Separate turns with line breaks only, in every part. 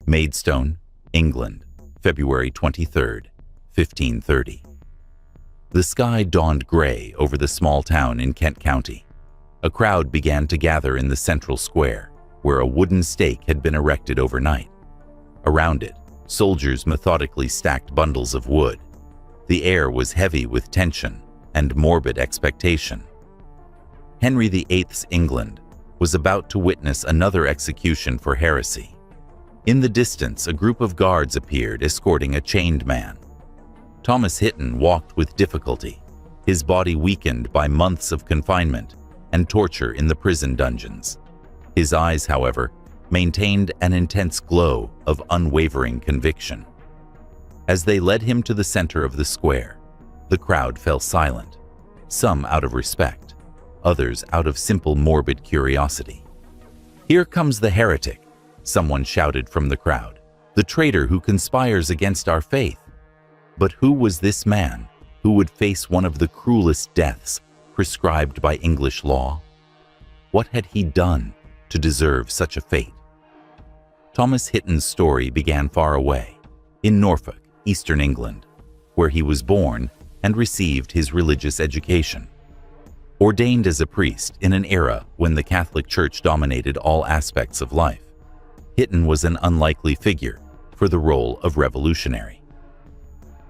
Maidstone, England, February 23, 1530. The sky dawned gray over the small town in Kent County. A crowd began to gather in the central square, where a wooden stake had been erected overnight. Around it, soldiers methodically stacked bundles of wood. The air was heavy with tension and morbid expectation. Henry VIII's England was about to witness another execution for heresy. In the distance, a group of guards appeared escorting a chained man. Thomas Hitton walked with difficulty, his body weakened by months of confinement and torture in the prison dungeons. His eyes, however, maintained an intense glow of unwavering conviction. As they led him to the center of the square, the crowd fell silent, some out of respect, others out of simple morbid curiosity. "Here comes the heretic," someone shouted from the crowd, "the traitor who conspires against our faith." But who was this man who would face one of the cruelest deaths prescribed by English law? What had he done to deserve such a fate? Thomas Hitton's story began far away, in Norfolk, eastern England, where he was born and received his religious education. Ordained as a priest in an era when the Catholic Church dominated all aspects of life, Hitton was an unlikely figure for the role of revolutionary.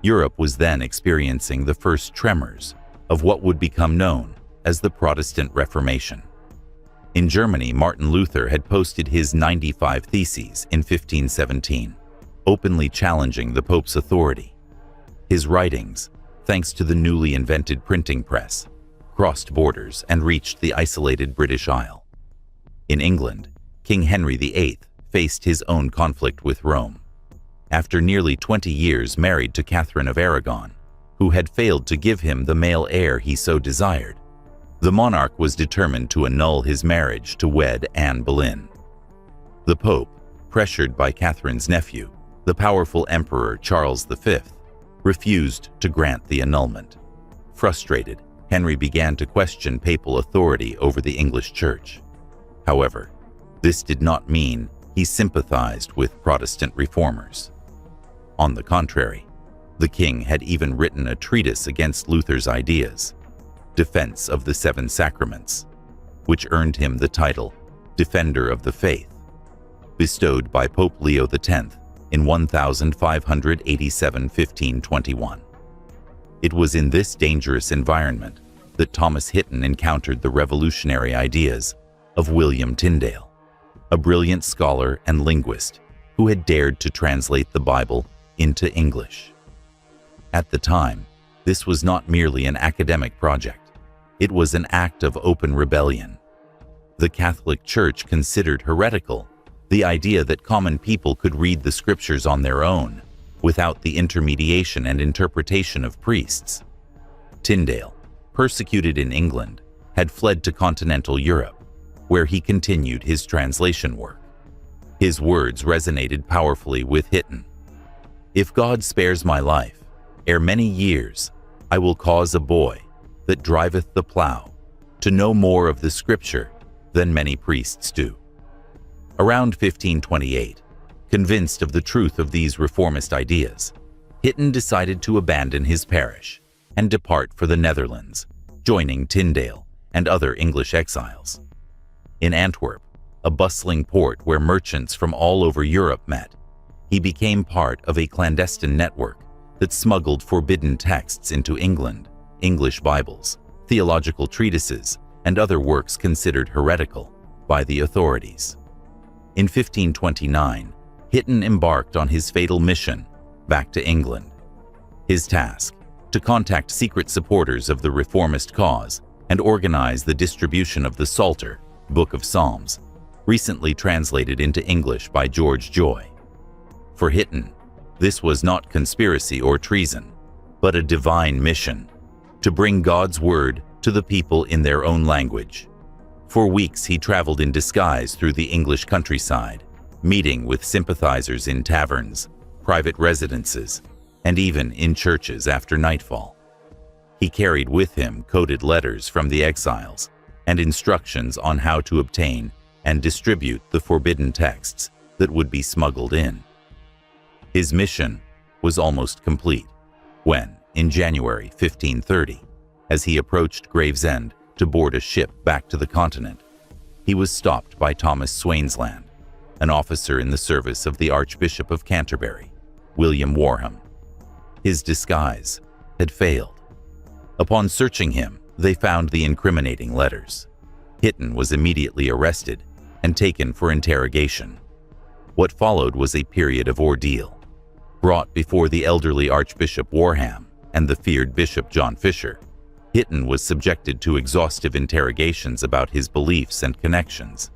Europe was then experiencing the first tremors of what would become known as the Protestant Reformation. In Germany, Martin Luther had posted his 95 Theses in 1517, openly challenging the Pope's authority. His writings, thanks to the newly invented printing press, crossed borders and reached the isolated British Isle. In England, King Henry VIII faced his own conflict with Rome. After nearly 20 years married to Catherine of Aragon, who had failed to give him the male heir he so desired, the monarch was determined to annul his marriage to wed Anne Boleyn. The Pope, pressured by Catherine's nephew, the powerful Emperor Charles V, refused to grant the annulment. Frustrated, Henry began to question papal authority over the English Church. However, this did not mean he sympathized with Protestant reformers. On the contrary, the king had even written a treatise against Luther's ideas, Defense of the Seven Sacraments, which earned him the title Defender of the Faith, bestowed by Pope Leo X in 1521. It was in this dangerous environment that Thomas Hitton encountered the revolutionary ideas of William Tyndale, a brilliant scholar and linguist who had dared to translate the Bible into English. At the time, this was not merely an academic project. It was an act of open rebellion. The Catholic Church considered heretical the idea that common people could read the scriptures on their own, without the intermediation and interpretation of priests. Tyndale, persecuted in England, had fled to continental Europe, where he continued his translation work. His words resonated powerfully with Hitton. "If God spares my life, ere many years, I will cause a boy that driveth the plough to know more of the Scripture than many priests do." Around 1528, convinced of the truth of these reformist ideas, Hitton decided to abandon his parish and depart for the Netherlands, joining Tyndale and other English exiles. In Antwerp, a bustling port where merchants from all over Europe met, he became part of a clandestine network that smuggled forbidden texts into England, English Bibles, theological treatises, and other works considered heretical by the authorities. In 1529, Hitton embarked on his fatal mission back to England. His task, to contact secret supporters of the reformist cause and organize the distribution of the Psalter, Book of Psalms, recently translated into English by George Joy. For Hitton, this was not conspiracy or treason, but a divine mission, to bring God's word to the people in their own language. For weeks he traveled in disguise through the English countryside, meeting with sympathizers in taverns, private residences, and even in churches after nightfall. He carried with him coded letters from the exiles and instructions on how to obtain and distribute the forbidden texts that would be smuggled in. His mission was almost complete when, in January 1530, as he approached Gravesend to board a ship back to the continent, he was stopped by Thomas Swainsland, an officer in the service of the Archbishop of Canterbury, William Warham. His disguise had failed. Upon searching him, they found the incriminating letters. Hitton was immediately arrested and taken for interrogation. What followed was a period of ordeal. Brought before the elderly Archbishop Warham and the feared Bishop John Fisher, Hitton was subjected to exhaustive interrogations about his beliefs and connections.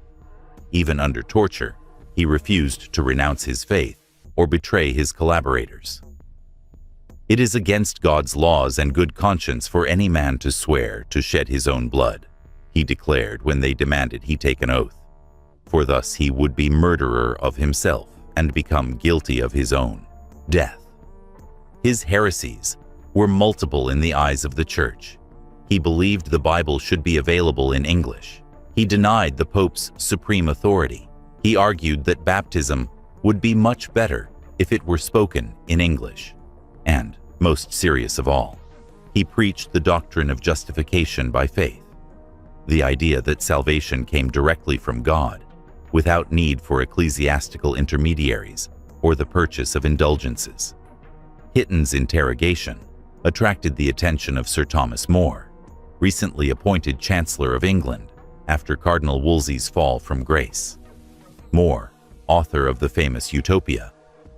Even under torture, he refused to renounce his faith or betray his collaborators. "It is against God's laws and good conscience for any man to swear to shed his own blood," he declared when they demanded he take an oath, for thus he would be murderer of himself and become guilty of his own death. His heresies were multiple in the eyes of the Church. He believed the Bible should be available in English. He denied the Pope's supreme authority. He argued that baptism would be much better if it were spoken in English. And, most serious of all, he preached the doctrine of justification by faith, the idea that salvation came directly from God, without need for ecclesiastical intermediaries or the purchase of indulgences. Hitton's interrogation attracted the attention of Sir Thomas More, recently appointed Chancellor of England after Cardinal Wolsey's fall from grace. More, author of the famous Utopia,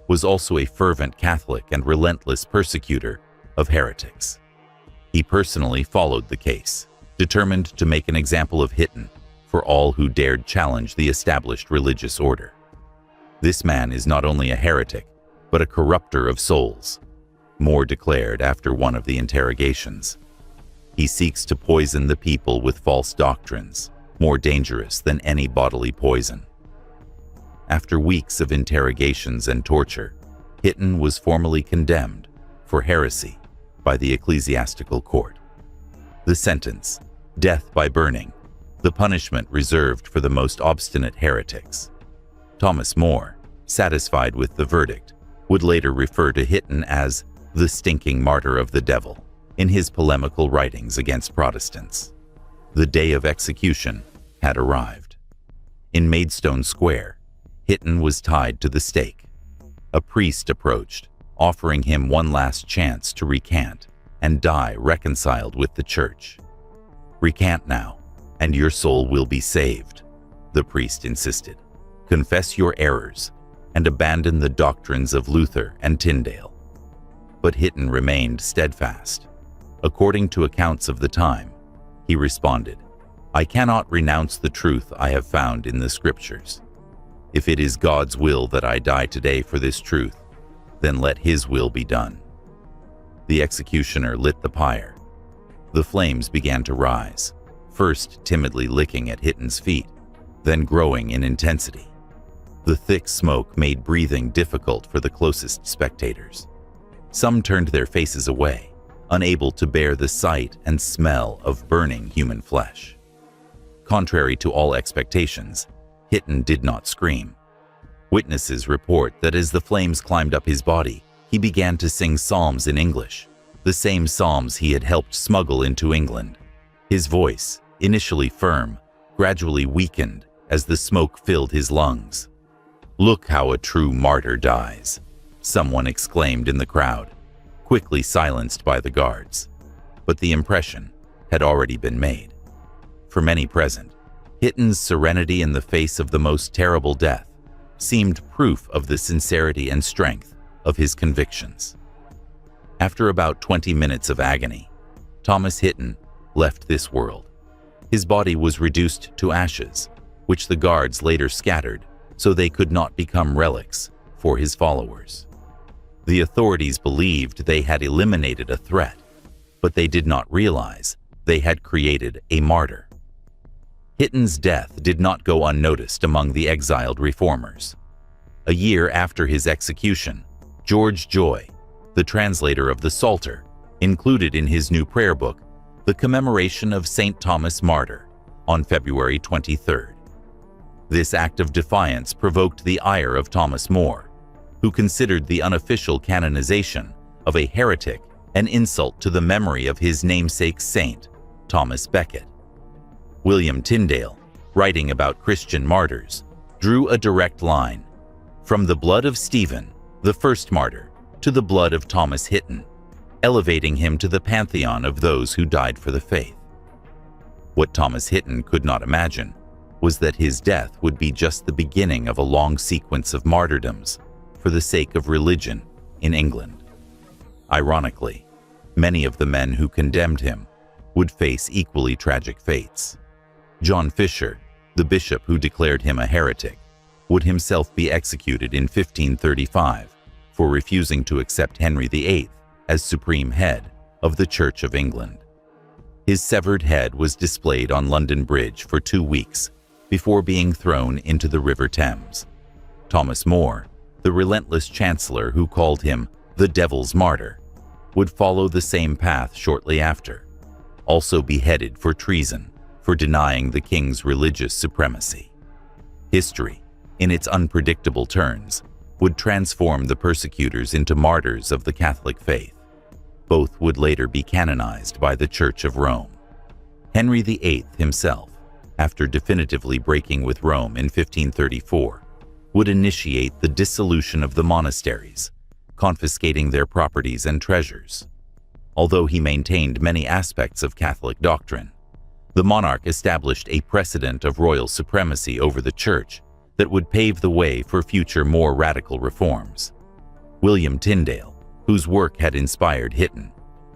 was also a fervent Catholic and relentless persecutor of heretics. He personally followed the case, determined to make an example of Hitton for all who dared challenge the established religious order. "This man is not only a heretic, but a corrupter of souls," More declared after one of the interrogations. "He seeks to poison the people with false doctrines, more dangerous than any bodily poison." After weeks of interrogations and torture, Hitton was formally condemned for heresy by the ecclesiastical court. The sentence, death by burning, the punishment reserved for the most obstinate heretics. Thomas More, satisfied with the verdict, would later refer to Hitton as the stinking martyr of the devil in his polemical writings against Protestants. The day of execution had arrived. In Maidstone Square, Hitton was tied to the stake. A priest approached, offering him one last chance to recant and die reconciled with the Church. "Recant now, and your soul will be saved," the priest insisted. "Confess your errors and abandon the doctrines of Luther and Tyndale." But Hitton remained steadfast. According to accounts of the time, he responded, "I cannot renounce the truth I have found in the Scriptures. If it is God's will that I die today for this truth, then let His will be done." The executioner lit the pyre. The flames began to rise, first timidly licking at Hitton's feet, then growing in intensity. The thick smoke made breathing difficult for the closest spectators. Some turned their faces away, unable to bear the sight and smell of burning human flesh. Contrary to all expectations, Hitton did not scream. Witnesses report that as the flames climbed up his body, he began to sing psalms in English, the same psalms he had helped smuggle into England. His voice, initially firm, gradually weakened as the smoke filled his lungs. "Look how a true martyr dies," someone exclaimed in the crowd, quickly silenced by the guards. But the impression had already been made. For many present, Hitton's serenity in the face of the most terrible death seemed proof of the sincerity and strength of his convictions. After about 20 minutes of agony, Thomas Hitton left this world. His body was reduced to ashes, which the guards later scattered so they could not become relics for his followers. The authorities believed they had eliminated a threat, but they did not realize they had created a martyr. Hitton's death did not go unnoticed among the exiled reformers. A year after his execution, George Joy, the translator of the Psalter, included in his new prayer book the commemoration of St. Thomas Martyr on February 23rd. This act of defiance provoked the ire of Thomas More, who considered the unofficial canonization of a heretic an insult to the memory of his namesake saint, Thomas Becket. William Tyndale, writing about Christian martyrs, drew a direct line from the blood of Stephen, the first martyr, to the blood of Thomas Hitton, elevating him to the pantheon of those who died for the faith. What Thomas Hitton could not imagine was that his death would be just the beginning of a long sequence of martyrdoms for the sake of religion in England. Ironically, many of the men who condemned him would face equally tragic fates. John Fisher, the bishop who declared him a heretic, would himself be executed in 1535 for refusing to accept Henry VIII as supreme head of the Church of England. His severed head was displayed on London Bridge for 2 weeks before being thrown into the River Thames. Thomas More, the relentless chancellor who called him the Devil's Martyr, would follow the same path shortly after, also beheaded for treason for denying the king's religious supremacy. History, in its unpredictable turns, would transform the persecutors into martyrs of the Catholic faith. Both would later be canonized by the Church of Rome. Henry VIII himself, after definitively breaking with Rome in 1534, would initiate the dissolution of the monasteries, confiscating their properties and treasures. Although he maintained many aspects of Catholic doctrine, the monarch established a precedent of royal supremacy over the Church that would pave the way for future more radical reforms. William Tyndale, whose work had inspired Hitton,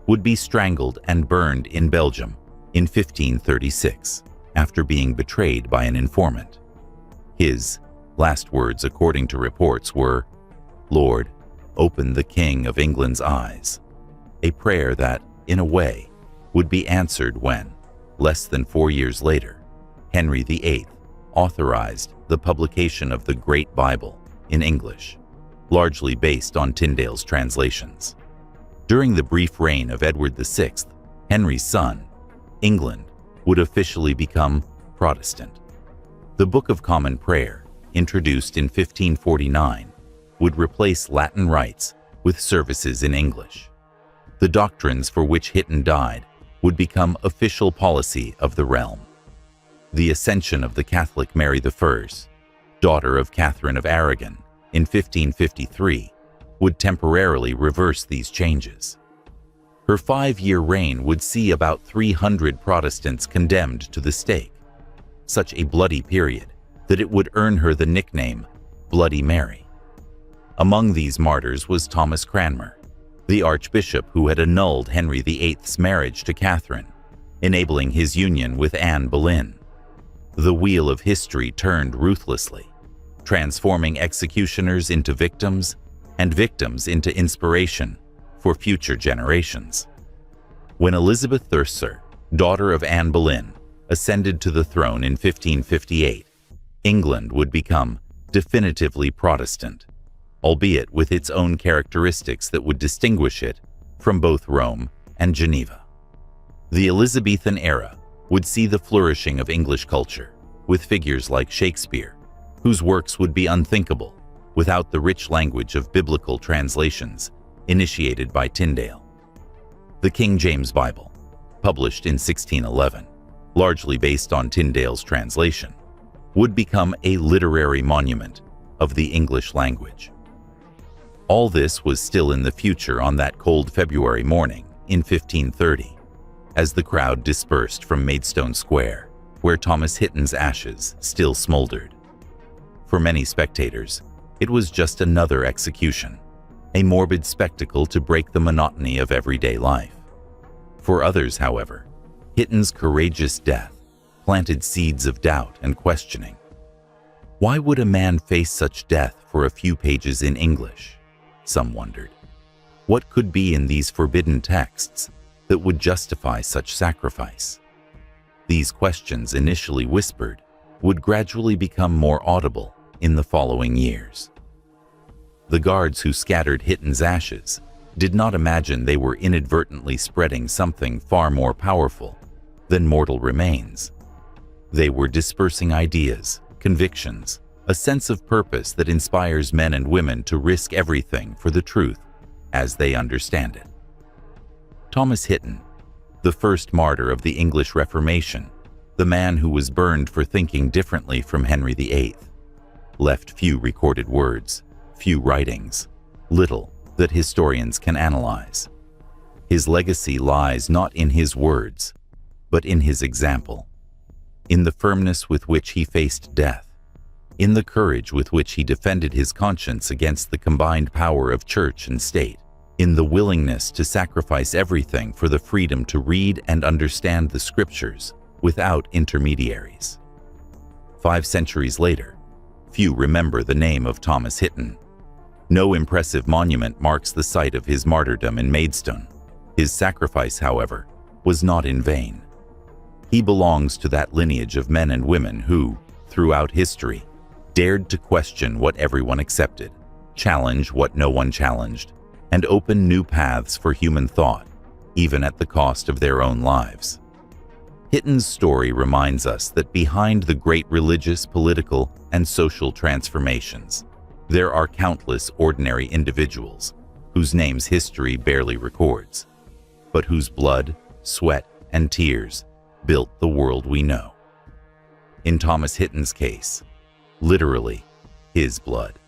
would be strangled and burned in Belgium in 1536 after being betrayed by an informant. His last words, according to reports, were, "Lord, open the King of England's eyes," a prayer that, in a way, would be answered when, less than 4 years later, Henry VIII authorized the publication of the Great Bible in English, largely based on Tyndale's translations. During the brief reign of Edward VI, Henry's son, England would officially become Protestant. The Book of Common Prayer, introduced in 1549, would replace Latin rites with services in English. The doctrines for which Hitton died would become official policy of the realm. The ascension of the Catholic Mary I, daughter of Catherine of Aragon, in 1553, would temporarily reverse these changes. Her 5-year reign would see about 300 Protestants condemned to the stake, such a bloody period that it would earn her the nickname Bloody Mary. Among these martyrs was Thomas Cranmer, the archbishop who had annulled Henry VIII's marriage to Catherine, enabling his union with Anne Boleyn. The wheel of history turned ruthlessly, transforming executioners into victims and victims into inspiration for future generations. When Elizabeth Thurcer, daughter of Anne Boleyn, ascended to the throne in 1558, England would become definitively Protestant, albeit with its own characteristics that would distinguish it from both Rome and Geneva. The Elizabethan era would see the flourishing of English culture, with figures like Shakespeare, whose works would be unthinkable without the rich language of biblical translations initiated by Tyndale. The King James Bible, published in 1611, largely based on Tyndale's translation, would become a literary monument of the English language. All this was still in the future on that cold February morning in 1530, as the crowd dispersed from Maidstone Square, where Thomas Hitton's ashes still smoldered. For many spectators, it was just another execution, a morbid spectacle to break the monotony of everyday life. For others, however, Hitton's courageous death planted seeds of doubt and questioning. Why would a man face such death for a few pages in English? Some wondered. What could be in these forbidden texts that would justify such sacrifice? These questions, initially whispered, would gradually become more audible in the following years. The guards who scattered Hitton's ashes did not imagine they were inadvertently spreading something far more powerful than mortal remains. They were dispersing ideas, convictions, a sense of purpose that inspires men and women to risk everything for the truth as they understand it. Thomas Hitton, the first martyr of the English Reformation, the man who was burned for thinking differently from Henry VIII, left few recorded words, few writings, little that historians can analyze. His legacy lies not in his words, but in his example, in the firmness with which he faced death, in the courage with which he defended his conscience against the combined power of church and state, in the willingness to sacrifice everything for the freedom to read and understand the scriptures without intermediaries. 5 centuries later, few remember the name of Thomas Hitton. No impressive monument marks the site of his martyrdom in Maidstone. His sacrifice, however, was not in vain. He belongs to that lineage of men and women who, throughout history, dared to question what everyone accepted, challenge what no one challenged, and open new paths for human thought, even at the cost of their own lives. Hitton's story reminds us that behind the great religious, political, and social transformations, there are countless ordinary individuals whose names history barely records, but whose blood, sweat, and tears built the world we know. In Thomas Hitton's case, literally his blood.